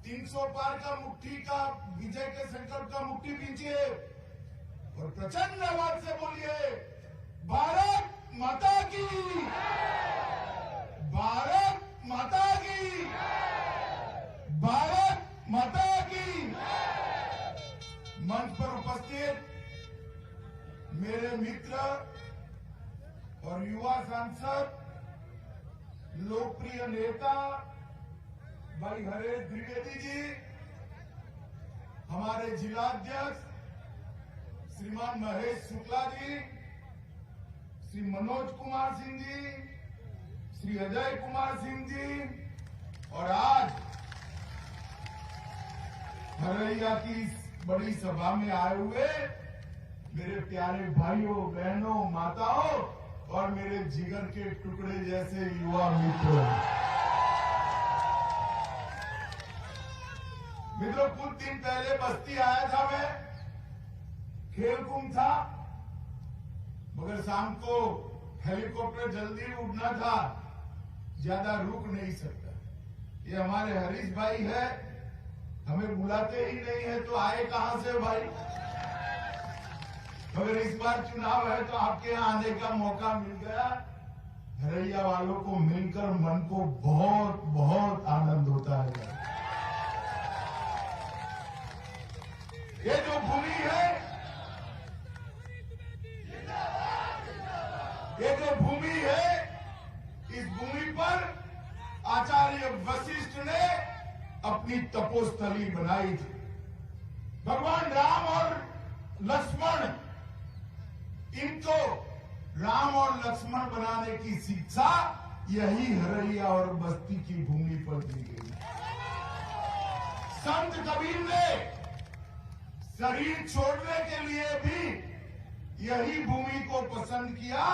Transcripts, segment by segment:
300 पार का मुट्ठी का विजय के संकल्प का मुट्ठी पीछे और प्रचंड आवाज से बोलिए भारत माता की, भारत माता की, भारत माता की। मंच पर उपस्थित मेरे मित्र और युवा सांसद, लोकप्रिय नेता भाई हरेश द्विवेदी जी, हमारे जिलाध्यक्ष श्रीमान महेश शुक्ला जी, श्री मनोज कुमार सिंह जी, श्री अजय कुमार सिंह जी, और आज हरैया की इस बड़ी सभा में आए हुए मेरे प्यारे भाइयों बहनों माताओं और मेरे जिगर के टुकड़े जैसे युवा मित्रों। कुछ दिन पहले बस्ती आया था मैं, खेलकुंभ था, मगर शाम को हेलीकॉप्टर जल्दी उड़ना था, ज्यादा रुक नहीं सकता। ये हमारे हरीश भाई है, हमें बुलाते ही नहीं है तो आए कहां से भाई। मगर इस बार चुनाव है तो आपके यहाँ आने का मौका मिल गया। हरैया वालों को मिलकर मन को बहुत बहुत आनंद होता है। ये जो भूमि है, ये जो भूमि है, इस भूमि पर आचार्य वशिष्ठ ने अपनी तपोस्थली बनाई थी। भगवान राम और लक्ष्मण, इनको राम और लक्ष्मण बनाने की शिक्षा यही हरैया और बस्ती की भूमि पर दी गई। संत कबीर ने शरीर छोड़ने के लिए भी यही भूमि को पसंद किया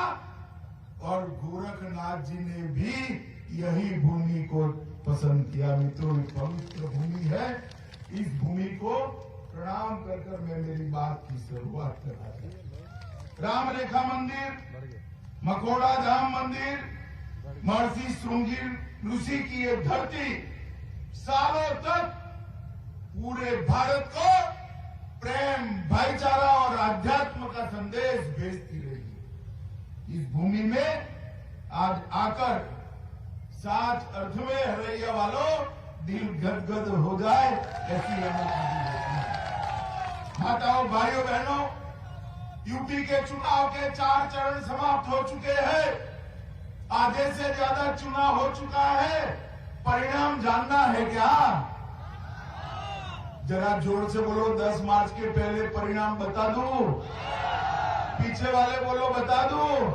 और गोरखनाथ जी ने भी यही भूमि को पसंद किया। मित्रों, पवित्र भूमि है, इस भूमि को प्रणाम कर कर मैं मेरी बात की शुरुआत कर रहा था। राम रेखा मंदिर, मखोड़ा धाम मंदिर, महर्षि श्रृंगी ऋषि की ये धरती सालों तक पूरे भारत को प्रेम, भाईचारा और अध्यात्म का संदेश भेजती रही। इस भूमि में आज आकर साच अर्थ में हरैया वालों दिल गदगद हो जाए ऐसी अनुभूति होती है। माताओं, भाइयों बहनों, यूपी के चुनाव के 4 चरण समाप्त हो चुके हैं। आधे से ज्यादा चुनाव हो चुका है। परिणाम जानना है क्या? जरा जोर से बोलो, 10 मार्च के पहले परिणाम बता दूं? पीछे वाले बोलो बता दूं?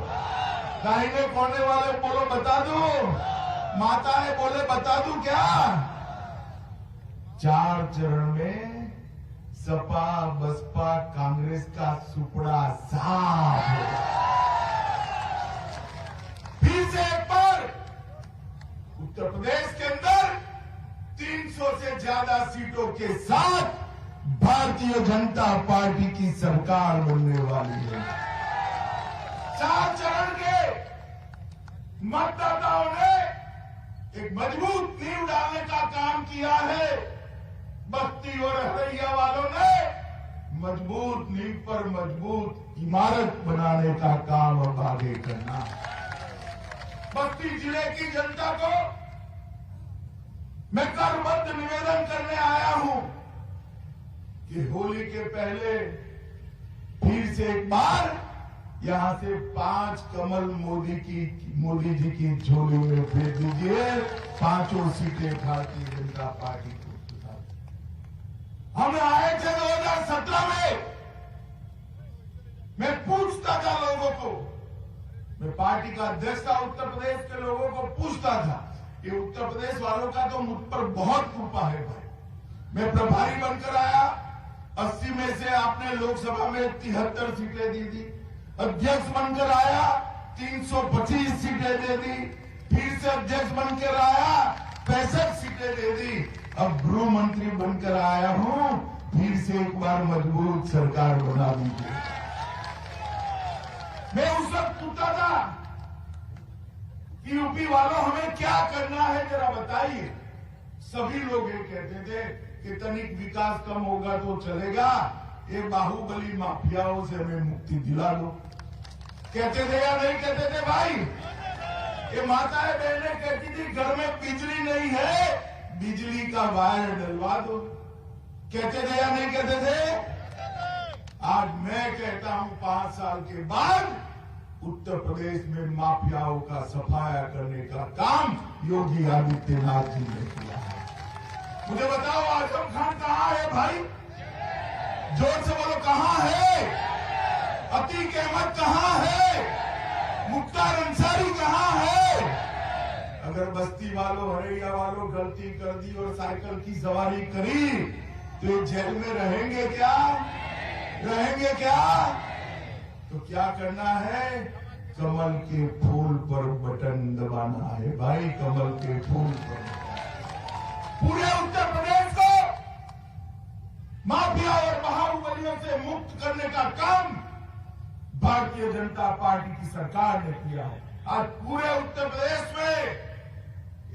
दाहिने कोने वाले बोलो बता दूं? माताएं बोले बता दूं क्या? 4 चरण में सपा बसपा कांग्रेस का सुपड़ा साफ हो गया। फिर से एक बार उत्तर प्रदेश के अंदर 300 से ज्यादा सीटों के साथ भारतीय जनता पार्टी की सरकार बनने वाली है। 4 चरण के मतदाताओं ने एक मजबूत नींव डालने का काम किया है। बस्ती और हरैया वालों ने मजबूत नींव पर मजबूत इमारत बनाने का काम अब आगे करना है। बस्ती जिले की जनता को मैं करबद्ध निवेदन करने आया हूं कि होली के पहले फिर से एक बार यहां से 5 कमल मोदी जी की झोली में भेज दीजिए। 5 सीटें भारतीय जनता पार्टी को। हम आए थे 2017 में, मैं पूछता था लोगों को, मैं पार्टी का अध्यक्ष था, उत्तर प्रदेश के लोगों को पूछता था, ये उत्तर प्रदेश वालों का तो मुझ पर बहुत कृपा है भाई। मैं प्रभारी बनकर आया, 80 में से आपने लोकसभा में 73 सीटें दी थी। अध्यक्ष बनकर आया, 325 सीटें दे दी। फिर से अध्यक्ष बनकर आया, 65 सीटें दे दी। अब गृह मंत्री बनकर आया हूं, फिर से एक बार मजबूत सरकार बना दीजिए। मैं उस वक्त पूछता था कि यूपी वालों हमें क्या करना है, जरा बताइए। सभी लोग ये कहते थे कि तनिक विकास कम होगा तो चलेगा, ये बाहुबली माफियाओं से हमें मुक्ति दिला दो। कहते थे या नहीं कहते थे भाई? ये माताएं बहनें कहती थी घर में बिजली नहीं है, बिजली का वायर डलवा दो। कहते थे या नहीं कहते थे? आज मैं कहता हूं 5 साल के बाद उत्तर प्रदेश में माफियाओं का सफाया करने का काम योगी आदित्यनाथ जी ने किया है। मुझे बताओ आजम खान कहां है भाई? जोर से बोलो कहां है? अतीक अहमद कहां है? मुख्तार अंसारी कहां है? अगर बस्ती वालों हरैया वालों गलती कर दी और साइकिल की सवारी करी तो ये जेल में रहेंगे क्या? रहेंगे क्या? तो क्या करना है? कमल के फूल पर बटन दबाना है भाई, कमल के फूल पर। पूरे उत्तर प्रदेश को माफिया और बाहुबलियों से मुक्त करने का काम भारतीय जनता पार्टी की सरकार ने किया है। आज पूरे उत्तर प्रदेश में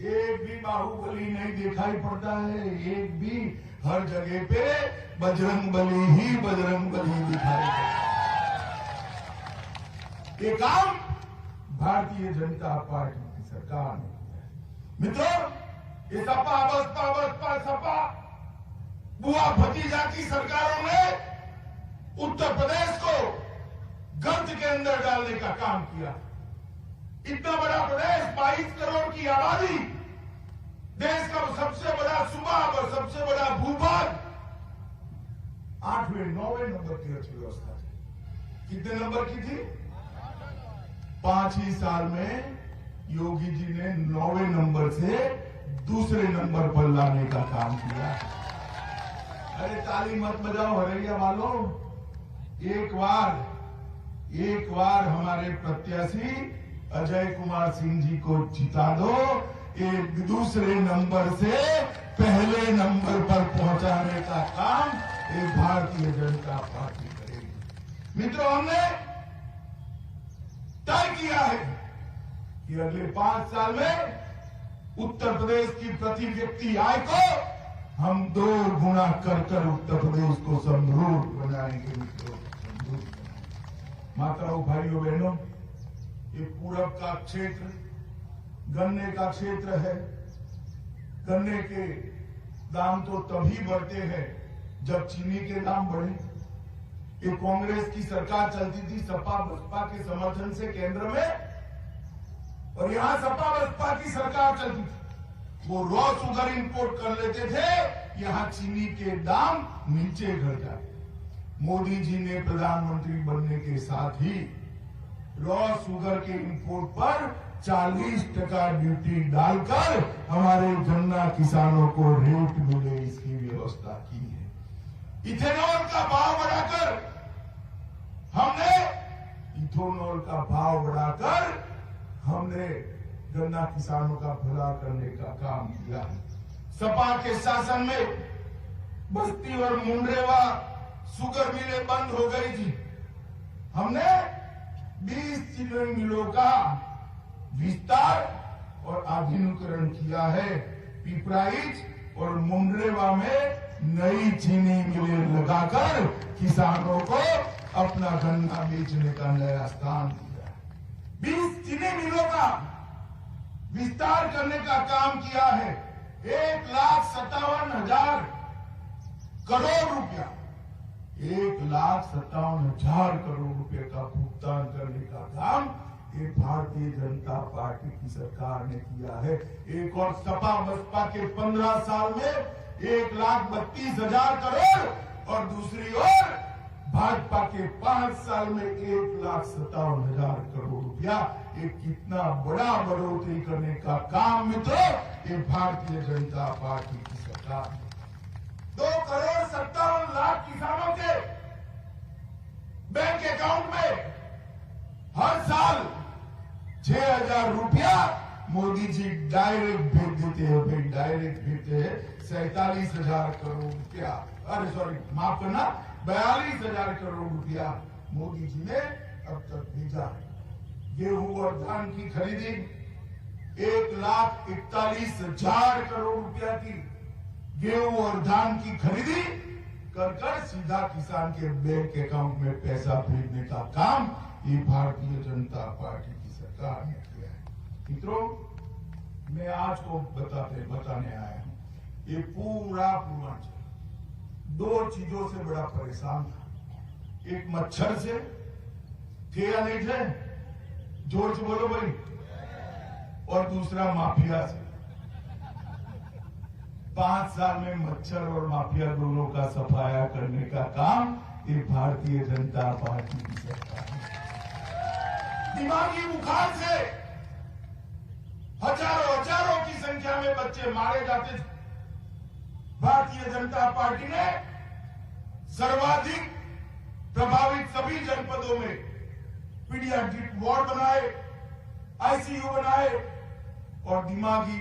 एक भी बाहुबली नहीं दिखाई पड़ता है, एक भी। हर जगह पे बजरंगबली ही बजरंगबली दिखाई पड़ता है। ये काम भारतीय जनता पार्टी की सरकार ने किया है। मित्रों, ये सपा बसपा बसपा सपा बुआ भतीजा की सरकारों ने उत्तर प्रदेश को गर्त के अंदर डालने का काम किया। इतना बड़ा प्रदेश, 22 करोड़ की आबादी, देश का सबसे बड़ा सूबा और सबसे बड़ा भूभाग, 8वें 9वें नंबर की अर्थव्यवस्था थी। कितने नंबर की थी? 5 ही साल में योगी जी ने 9वें नंबर से दूसरे नंबर पर लाने का काम किया। अरे ताली मत बजाओ हरैया वालों, एक बार हमारे प्रत्याशी अजय कुमार सिंह जी को जिता दो, एक दूसरे नंबर से पहले नंबर पर पहुंचाने का काम ये भारतीय जनता पार्टी करेगी। मित्रों, हमने तय किया है कि अगले 5 साल में उत्तर प्रदेश की प्रति व्यक्ति आय को हम 2 गुना कर उत्तर प्रदेश को समृद्ध बनाएंगे। मित्रों, माताओं भाइयों बहनों, ये पूरब का क्षेत्र गन्ने का क्षेत्र है। गन्ने के दाम तो तभी बढ़ते हैं जब चीनी के दाम बढ़े। ये कांग्रेस की सरकार चलती थी सपा बसपा के समर्थन से केंद्र में, और यहां सपा बसपा की सरकार चलती थी। वो रॉ शुगर इंपोर्ट कर लेते थे, यहां चीनी के दाम नीचे गिर जाते। मोदी जी ने प्रधानमंत्री बनने के साथ ही रॉ शुगर के इंपोर्ट पर 40% ड्यूटी डालकर हमारे गन्ना किसानों को रेट मिले इसकी व्यवस्था की है। इथेनॉल का भाव बढ़ाकर हमने गन्ना किसानों का भला करने का काम किया है। सपा के शासन में बस्ती और मुंडेरवा शुगर मिलें बंद हो गई थी। हमने 20 चीनी मिलों का विस्तार और आधुनिकीकरण किया है। पिपराइच और मुंडेरवा में नई चीनी मिलें लगाकर किसानों को अपना गन्ना बेचने का नया स्थान दिया। 20 चीनी मिलों का विस्तार करने का काम किया है। 1,57,000 करोड़ रुपया, 1,57,000 करोड़ रुपए का भुगतान करने का काम ये भारतीय जनता पार्टी की सरकार ने किया है। एक और सपा बसपा के 15 साल में 1,32,000 करोड़ और दूसरी ओर भाजपा के 5 साल में 1,57,000 करोड़ रुपया। ये कितना बड़ा बढ़ोतरी करने का काम मित्रों ये भारतीय जनता पार्टी की सरकार ने। 2,57,00,000 किसानों के बैंक अकाउंट में हर साल 6,000 रुपया मोदी जी डायरेक्ट भेज देते हैं। भाई डायरेक्ट भेजते हैं 47,000 करोड़ रुपया, अरे सॉरी माफ करना 42,000 करोड़ रुपया मोदी जी ने अब तक भेजा है। गेहूं और धान की खरीदी 1,41,000 करोड़ रुपया की गेहूं और धान की खरीदी कर सीधा किसान के बैंक अकाउंट में पैसा भेजने का काम ये भारतीय जनता पार्टी की सरकार ने किया है। मित्रों, मैं आज को बताने आया हूं, ये पूरा पूर्वांचल दो चीजों से बड़ा परेशान था। एक मच्छर से थे या नहीं थे, जोर से बोलो भाई, और दूसरा माफिया से। 5 साल में मच्छर और माफिया दोनों का सफाया करने का काम ये भारतीय जनता पार्टी की सरकार है। दिमागी बुखार से हजारों की संख्या में बच्चे मारे जाते थे। भारतीय जनता पार्टी ने सर्वाधिक प्रभावित सभी जनपदों में पीडियाट्रिक वार्ड बनाए, आईसीयू बनाए और दिमागी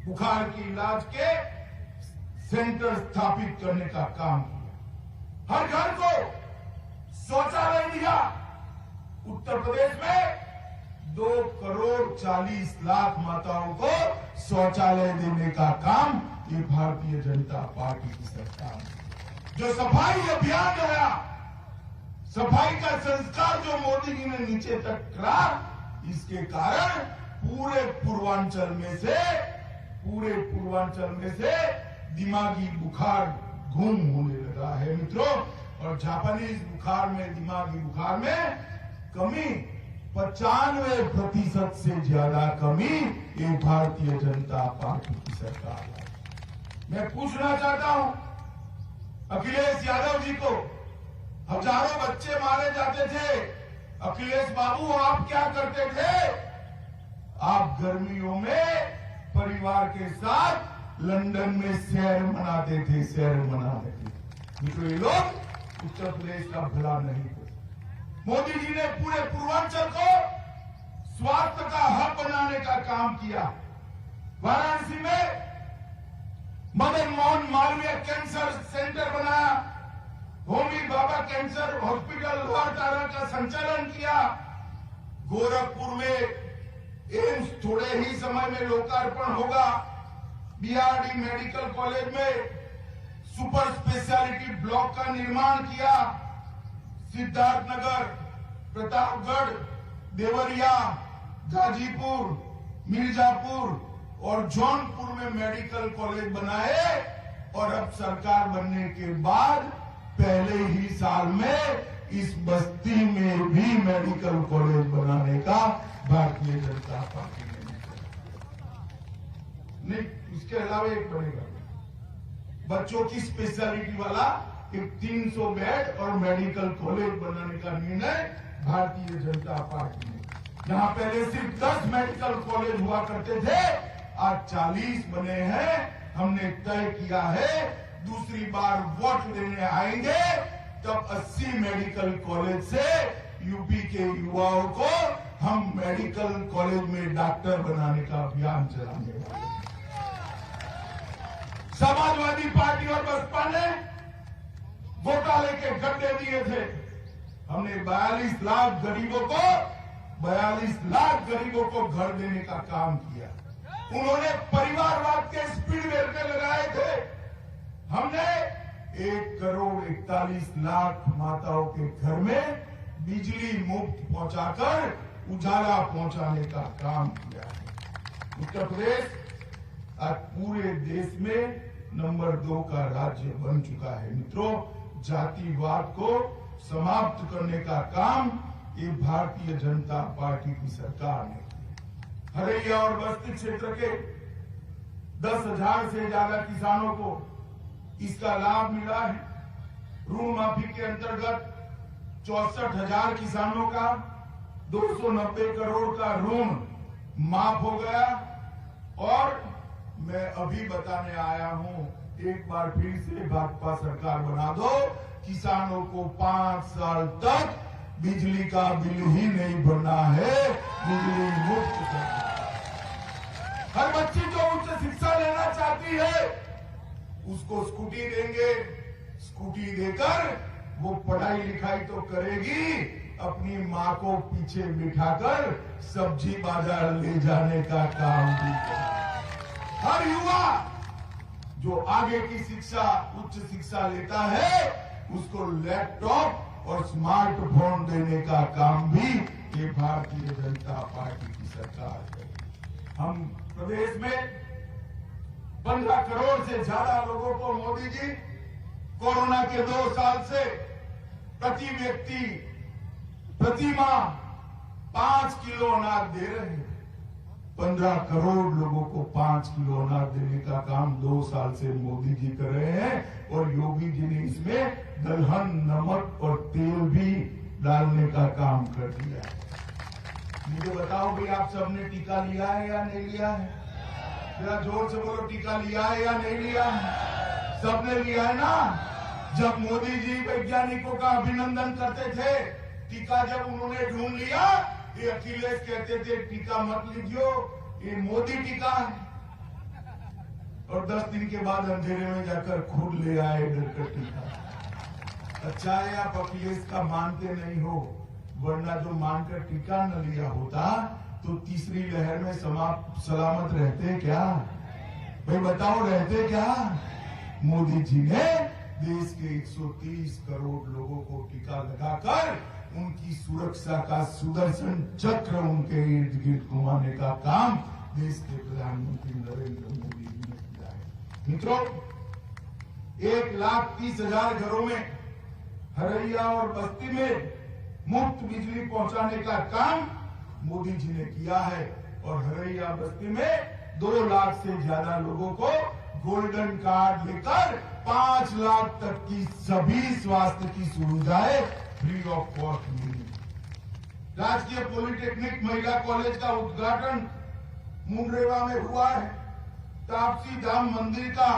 बुखार के इलाज के सेंटर स्थापित करने का काम किया। हर घर को शौचालय दिया। उत्तर प्रदेश में 2,40,00,000 माताओं को शौचालय देने का काम ये भारतीय जनता पार्टी की सरकार ने। जो सफाई अभियान आया, सफाई का संस्कार जो मोदी जी ने नीचे तक करा, इसके कारण पूरे पूर्वांचल में से दिमागी बुखार घूम होने लगा है मित्रों। और जापानीज बुखार में, दिमागी बुखार में कमी 95% से ज्यादा कमी ये भारतीय जनता पार्टी की सरकार है। मैं पूछना चाहता हूं अखिलेश यादव जी को, हजारों बच्चे मारे जाते थे, अखिलेश बाबू आप क्या करते थे? आप गर्मियों में परिवार के साथ लंदन में सैर मनाते थे। मित्रों, ये लोग उत्तर प्रदेश का भला नहीं करते। मोदी जी ने पूरे पूर्वांचल को स्वास्थ्य का हब बनाने का काम किया। वाराणसी में मदन मोहन मालवीय कैंसर सेंटर बनाया, होमी बाबा कैंसर हॉस्पिटल लोहारतारा का संचालन किया। गोरखपुर में एम्स थोड़े ही समय में लोकार्पण होगा। बीआरडी मेडिकल कॉलेज में सुपर स्पेशलिटी ब्लॉक का निर्माण किया। सिद्धार्थनगर, प्रतापगढ़, देवरिया, गाजीपुर, मिर्जापुर और जौनपुर में मेडिकल कॉलेज बनाए और अब सरकार बनने के बाद पहले ही साल में इस बस्ती में भी मेडिकल कॉलेज बनाने का भारतीय जनता पार्टी ने नहीं। इसके अलावा एक बनेगा बच्चों की स्पेशलिटी वाला एक 300 बेड और मेडिकल कॉलेज बनाने का निर्णय भारतीय जनता पार्टी ने। जहां पहले सिर्फ 10 मेडिकल कॉलेज हुआ करते थे, आज 40 बने हैं। हमने तय किया है दूसरी बार वोट देने आएंगे तब 80 मेडिकल कॉलेज से यूपी के युवाओं को हम मेडिकल कॉलेज में डॉक्टर बनाने का अभियान चलाने वाले हैं। समाजवादी पार्टी और बसपा ने घोटाले के गड्ढे दिए थे। हमने 42 लाख गरीबों को घर देने का काम किया। उन्होंने परिवारवाद के स्पीड ब्रेकर लगाए थे। हमने 1,41,00,000 माताओं के घर में बिजली मुफ्त पहुंचाकर उजाला पहुंचाने का काम किया है। उत्तर प्रदेश आज पूरे देश में नंबर 2 का राज्य बन चुका है। मित्रों, जातिवाद को समाप्त करने का काम ये भारतीय जनता पार्टी की सरकार ने किया। हरैया और बस्ती क्षेत्र के 10,000 से ज्यादा किसानों को इसका लाभ मिला है। ऋण माफी के अंतर्गत 64,000 किसानों का 290 करोड़ का ऋण माफ हो गया। और मैं अभी बताने आया हूं, एक बार फिर से भाजपा सरकार बना दो, किसानों को 5 साल तक बिजली का बिल ही नहीं भरना है, बिजली मुफ्त करना। हर बच्ची जो उच्च शिक्षा लेना चाहती है उसको स्कूटी देंगे। स्कूटी देकर वो पढ़ाई लिखाई तो करेगी, अपनी माँ को पीछे बिठाकर सब्जी बाजार ले जाने का काम भी करें। हर युवा जो आगे की शिक्षा, उच्च शिक्षा लेता है, उसको लैपटॉप और स्मार्टफोन देने का काम भी ये भारतीय जनता पार्टी की सरकार करेगी। हम प्रदेश में 15 करोड़ से ज्यादा लोगों को मोदी जी कोरोना के 2 साल से प्रति व्यक्ति प्रति माह 5 किलो अनाज दे रहे हैं। 15 करोड़ लोगों को 5 किलो अनाज देने का काम 2 साल से मोदी जी कर रहे हैं और योगी जी ने इसमें दलहन, नमक और तेल भी डालने का काम कर दिया है। मुझे बताओ भाई, आप सबने टीका लिया है या नहीं लिया है? जरा जोर से बोलो, टीका लिया है या नहीं लिया है? सबने लिया है ना? जब मोदी जी वैज्ञानिकों का अभिनंदन करते थे, टीका जब उन्होंने ढूंढ लिया, ये अखिलेश कहते थे टीका मत लीजिए, ये मोदी टीका है। और 10 दिन के बाद अंधेरे में जाकर खुद ले आए डरकर टीका। अच्छा है आप अखिलेश का मानते नहीं हो, वरना जो मानकर टीका न लिया होता तो तीसरी लहर में सलामत रहते क्या? भाई बताओ, रहते क्या? मोदी जी ने देश के 130 करोड़ लोगों को टीका लगाकर उनकी सुरक्षा का सुदर्शन चक्र उनके इर्द गिर्द घुमाने का काम देश के प्रधानमंत्री नरेंद्र मोदी जी ने किया है। मित्रों, 1,30,000 घरों में हरैया और बस्ती में मुफ्त बिजली पहुंचाने का काम मोदी जी ने किया है और हरैया बस्ती में 2 लाख से ज्यादा लोगों को गोल्डन कार्ड लेकर 5 लाख तक की सभी स्वास्थ्य की सुविधाएं फ्री ऑफ कॉस्ट मिली। राजकीय पॉलिटेक्निक महिला कॉलेज का उद्घाटन मुंडरेवा में हुआ है। ताप्ती धाम मंदिर का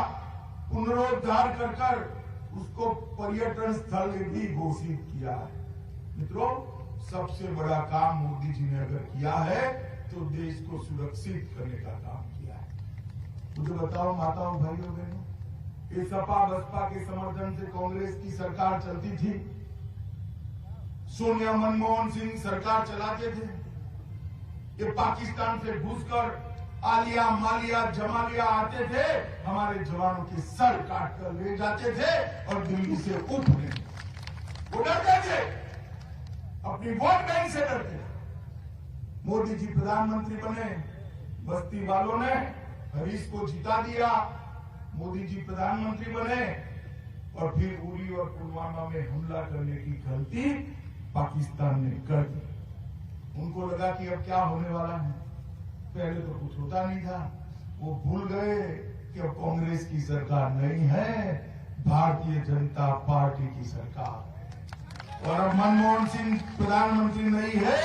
पुनरोद्धार कर उसको पर्यटन स्थल भी घोषित किया है। मित्रों, सबसे बड़ा काम मोदी जी ने अगर किया है तो देश को सुरक्षित करने का काम किया है। मुझे बताओ माताओं, भाइयों, बहनों, ये सपा बसपा के समर्थन से कांग्रेस की सरकार चलती थी, सोनिया मनमोहन सिंह सरकार चलाते थे। ये पाकिस्तान से घुसकर आलिया, मालिया, जमालिया आते थे, हमारे जवानों के सर काट कर ले जाते थे और दिल्ली से उठ गए। वो डरते थे, अपनी वोट बैंक से डरते थे। मोदी जी प्रधानमंत्री बने, बस्ती वालों ने हरीश को जिता दिया, मोदी जी प्रधानमंत्री बने और फिर उरी और पुलवामा में हमला करने की गलती पाकिस्तान ने कर दी। उनको लगा कि अब क्या होने वाला है, पहले तो कुछ होता नहीं था। वो भूल गए कि अब कांग्रेस की सरकार नहीं है, भारतीय जनता पार्टी की सरकार है और अब मनमोहन सिंह प्रधानमंत्री नहीं है,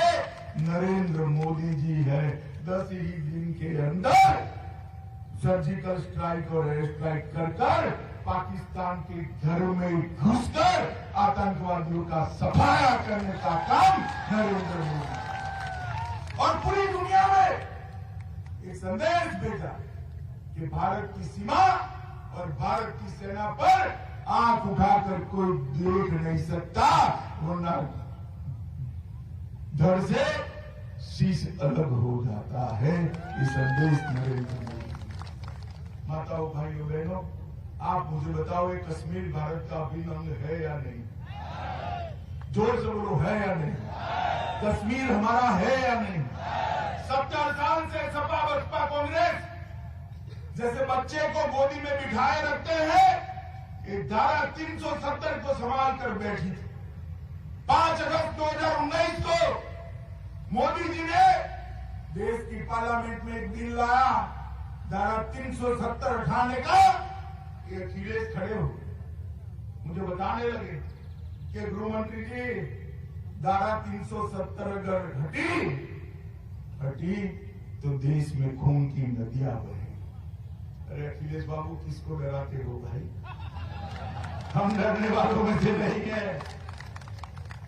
नरेंद्र मोदी जी है। 10 ही दिन के अंदर सर्जिकल स्ट्राइक और एयर स्ट्राइक कर पाकिस्तान के घरों में घुसकर आतंकवादियों का सफाया करने का काम नरेंद्र मोदी और पूरी दुनिया में एक संदेश भेजा कि भारत की सीमा और भारत की सेना पर आंख उठाकर कोई देख नहीं सकता, वरना धड़ से शीश अलग हो जाता है। ये संदेश नरेंद्र मोदी। माताओं, भाइयों, बहनों, आप मुझे बताओ, ये कश्मीर भारत का अभिन्न अंग है या नहीं? जोर से बोलो, है या नहीं? कश्मीर हमारा है या नहीं? 70 साल से सपा बसपा कांग्रेस जैसे बच्चे को गोदी में बिठाए रखते हैं, एक धारा 370 को संभाल कर बैठी थी। 5 अगस्त 2019 को मोदी जी ने देश की पार्लियामेंट में एक बिल लाया धारा 370 हटाने का। ये अखिलेश खड़े हो मुझे बताने लगे कि गृह मंत्री जी, धारा 370 अगर हटी तो देश में खून की नदियां बहे। अरे अखिलेश बाबू, किसको डराते हो भाई? हम डरने वालों में से नहीं है।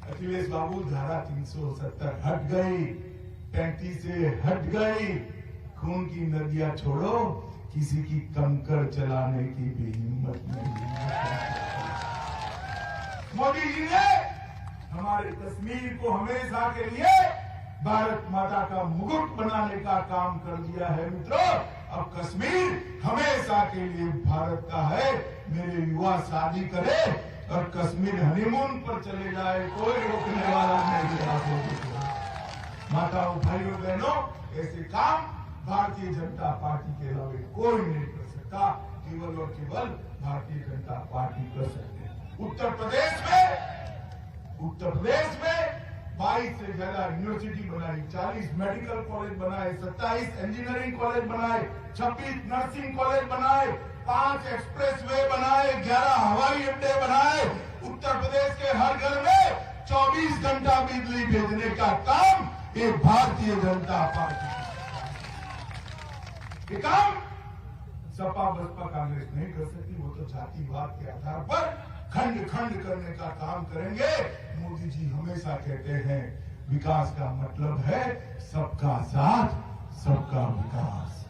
अखिलेश बाबू, धारा 370 हट गई, 35 से हट गई। खून की नदियां छोड़ो, किसी की कंकर चलाने की भी हिम्मत नहीं है। मोदी जी ने हमारे कश्मीर को हमेशा के लिए भारत माता का मुकुट बनाने का काम कर दिया है मित्रों। अब कश्मीर हमेशा के लिए भारत का है। मेरे युवा शादी करे और कश्मीर हनीमून पर चले जाए, कोई रोकने वाला नहीं है। माताओं, भाइयों, बहनों, ऐसे काम भारतीय जनता पार्टी के अलावा कोई नहीं कर सकता। केवल और केवल भारतीय जनता पार्टी कर सकते हैं। उत्तर प्रदेश में 22 से ज्यादा यूनिवर्सिटी बनाई, 40 मेडिकल कॉलेज बनाए, 27 इंजीनियरिंग कॉलेज बनाए, 26 नर्सिंग कॉलेज बनाए, 5 एक्सप्रेसवे बनाए, 11 हवाई अड्डे बनाए। उत्तर प्रदेश के हर घर में 24 घंटा बिजली भेजने का काम ये भारतीय जनता पार्टी ये काम सपा बसपा कांग्रेस नहीं कर सकती। वो तो जातिवाद के आधार पर खंड खंड करने का काम करेंगे। मोदी जी हमेशा कहते हैं विकास का मतलब है सबका साथ, सबका विकास,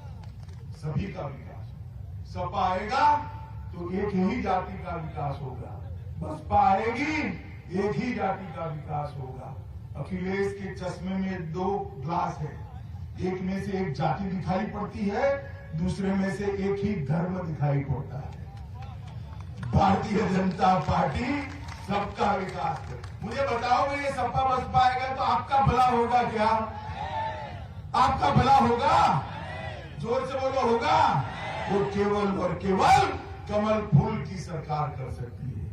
सभी का विकास। सपा आएगा तो एक ही जाति का विकास होगा, बसपा आएगी एक ही जाति का विकास होगा। अखिलेश के चश्मे में 2 ग्लास है, एक में से एक जाति दिखाई पड़ती है, दूसरे में से एक ही धर्म दिखाई पड़ता है। भारतीय जनता पार्टी सबका विकास है। मुझे बताओ ये सपा बसपा आएगा तो आपका भला होगा क्या? आपका भला होगा? जोर से बोलो, होगा? वो केवल और केवल कमल फूल की सरकार कर सकती है।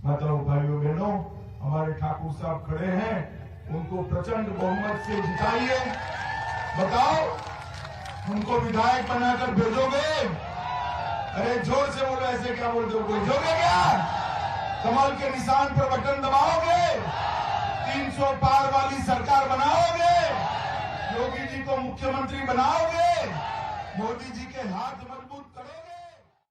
बताओ भाइयों बहनों, हमारे ठाकुर साहब खड़े हैं, उनको प्रचंड बहुमत से जिताइए। बताओ, उनको विधायक बनाकर भेजोगे? अरे जोर से बोलो, ऐसे क्या बोलते हो? भेजोगे क्या? कमल के निशान पर बटन दबाओगे? 300 पार वाली सरकार बनाओगे? योगी जी को मुख्यमंत्री बनाओगे? मोदी जी के हाथ मजबूत